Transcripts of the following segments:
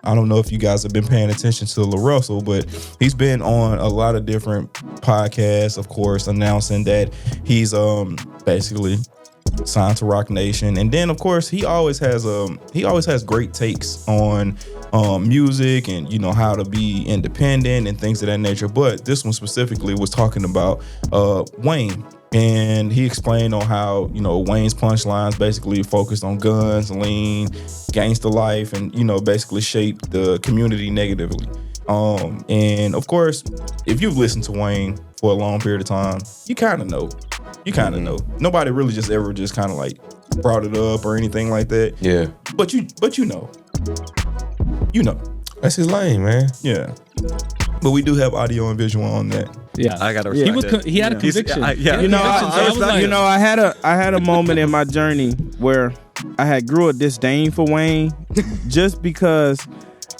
I don't know if you guys have been paying attention to LaRussell, but he's been on a lot of different podcasts, of course, announcing that he's basically signed to Rock Nation. And then, of course, he always has great takes on music and, you know, how to be independent and things of that nature. But this one specifically was talking about Wayne. And he explained on how, you know, Wayne's punchlines basically focused on guns, lean, gangster life, and, you know, basically shaped the community negatively. And of course, if you've listened to Wayne for a long period of time, you kind of know. Nobody really just ever just kind of like brought it up or anything like that. Yeah. But you know. That's his lane, man. Yeah. But we do have audio and visual on that. Yeah, I gotta respect he had a conviction. I had a moment in my journey where I had grew a disdain for Wayne just because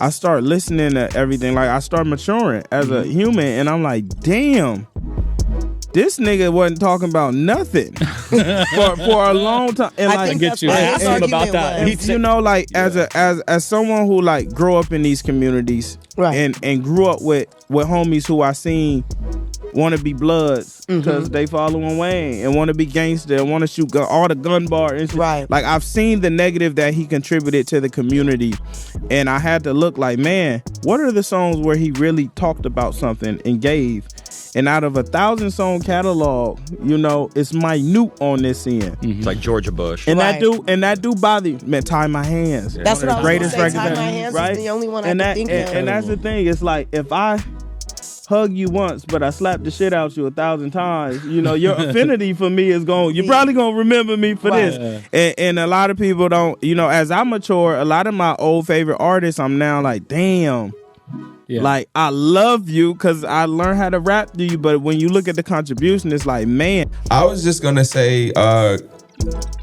I started listening to everything. Like, I started maturing as a human, and I'm like, damn, this nigga wasn't talking about nothing for a long time. And I get you. I told him about that. And, you know, like as someone who like grew up in these communities, right, and grew up with homies who I seen want to be bloods because they following Wayne and want to be gangster and want to shoot all the gun bar and shit. Right. Like, I've seen the negative that he contributed to the community, and I had to look like, man, what are the songs where he really talked about something and gave? And out of 1,000-song catalog, you know, it's minute on this end. It's like Georgia Bush. And that do bother me. Man, Tie My Hands. That's what I was greatest gonna say. Tie record, My Hands right? is the only one I and can think of. And that's the thing. It's like, if I hug you once, but I slap the shit out you 1,000 times, you know, your affinity for me is you're probably going to remember me for this. And a lot of people don't, you know, as I mature, a lot of my old favorite artists, I'm now like, damn. Yeah. Like, I love you because I learned how to rap to you, but when you look at the contribution, it's like, man. I was just gonna say,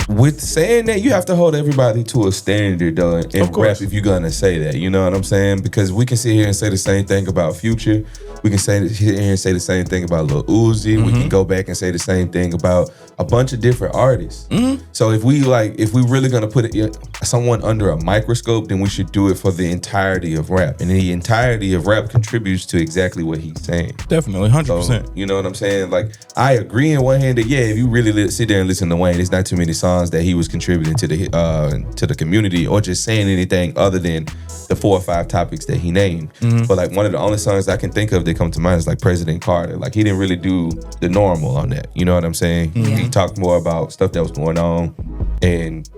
with saying that, you have to hold everybody to a standard, though, in rap if you're gonna say that. You know what I'm saying? Because we can sit here and say the same thing about Future. We can sit here and say the same thing about Lil Uzi. We can go back and say the same thing about a bunch of different artists. So if we really gonna put someone under a microscope, then we should do it for the entirety of rap. And the entirety of rap contributes to exactly what he's saying. Definitely, 100%. So, you know what I'm saying? Like, I agree in one hand that, yeah, if you really sit there and listen to Wayne, there's not too many songs that he was contributing to the community or just saying anything other than the 4 or 5 topics that he named. But like, one of the only songs I can think of that come to mind is like President Carter. Like, he didn't really do the normal on that. You know what I'm saying? He talked more about stuff that was going on and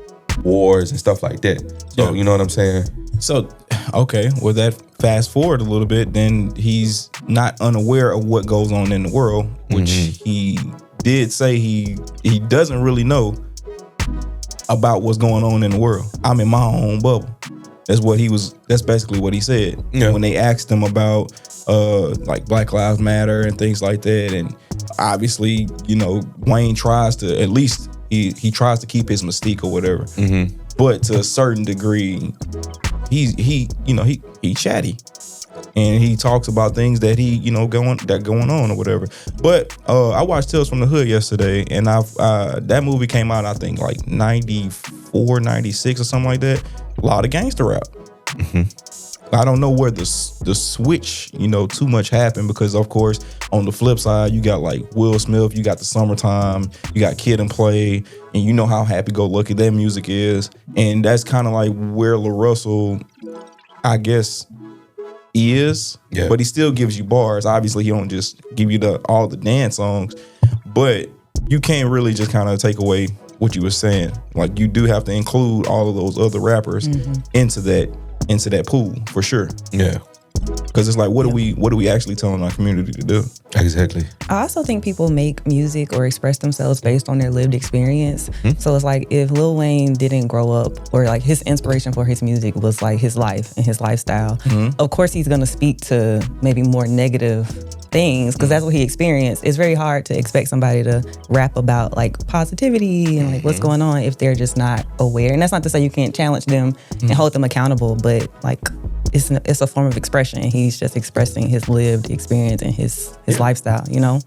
wars and stuff like that. So, you know what I'm saying? So, okay, with that, fast forward a little bit, then he's not unaware of what goes on in the world, which he did say he doesn't really know about what's going on in the world. I'm in my own bubble. That's basically what he said. When they asked him about like Black Lives Matter and things like that. And obviously, you know, Wayne tries to, at least he tries to keep his mystique or whatever. But to a certain degree, he chatty. And he talks about things that going on or whatever. But I watched Tales from the Hood yesterday, and that movie came out, I think, like 94, 96 or something like that. A lot of gangster rap. I don't know where the switch, too much happened, because of course on the flip side you got like Will Smith, you got the Summertime, you got Kid and Play, and you know how happy-go-lucky that music is, and that's kind of like where LaRussell, I guess, is. Yeah. But he still gives you bars. Obviously he don't just give you all the dance songs, but you can't really just kind of take away what you were saying. Like, you do have to include all of those other rappers into that pool for sure. Yeah. Because it's like, what are we actually telling our community to do? Exactly. I also think people make music or express themselves based on their lived experience. So it's like, if Lil Wayne didn't grow up, or like his inspiration for his music was like his life and his lifestyle, of course he's gonna speak to maybe more negative things, because that's what he experienced. It's very hard to expect somebody to rap about like positivity and like what's going on if they're just not aware. And that's not to say you can't challenge them and hold them accountable, but like, it's a form of expression. He's just expressing his lived experience and his lifestyle,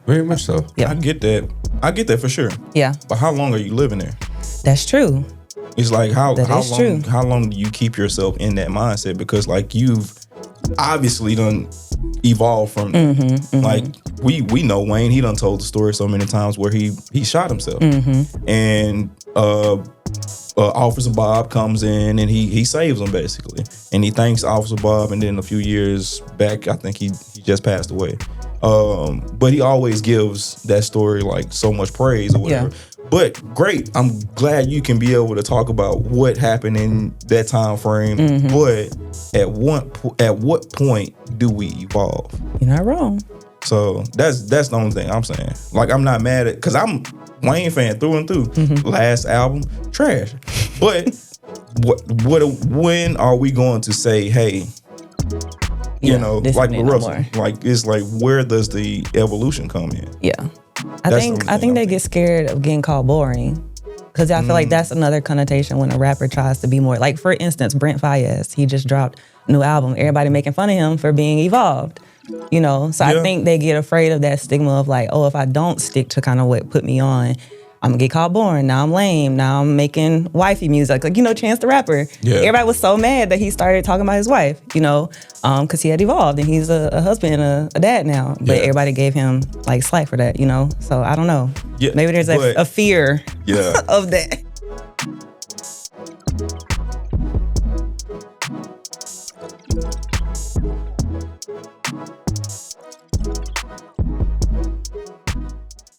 Very much so. Yeah. I get that for sure. Yeah. But how long are you living there? That's true. It's like how true. long do you keep yourself in that mindset? Because like you've obviously done evolved from like we know Wayne. He done told the story so many times where he shot himself, and Officer Bob comes in and he saves him basically, and he thanks Officer Bob. And then a few years back, I think he just passed away. But he always gives that story like so much praise or whatever. Yeah. But great, I'm glad you can be able to talk about what happened in that time frame. But at what point do we evolve? You're not wrong. So that's the only thing I'm saying. Like I'm not mad at, because I'm Wayne fan through and through. Last album, trash. But when are we going to say, hey, you know, like LaRussell, like it's like where does the evolution come in? Yeah. I think they get scared of getting called boring, because I feel like that's another connotation when a rapper tries to be more. Like, for instance, Brent Faiyaz, he just dropped a new album. Everybody making fun of him for being evolved, you know? So I think they get afraid of that stigma of like, oh, if I don't stick to kind of what put me on, I'm gonna get called boring. Now I'm lame. Now I'm making wifey music. Like, you know, Chance the Rapper. Yeah. Everybody was so mad that he started talking about his wife, you know, because he had evolved and he's a husband and a dad now. But everybody gave him like slack for that, you know. So I don't know. Yeah, maybe there's a fear of that.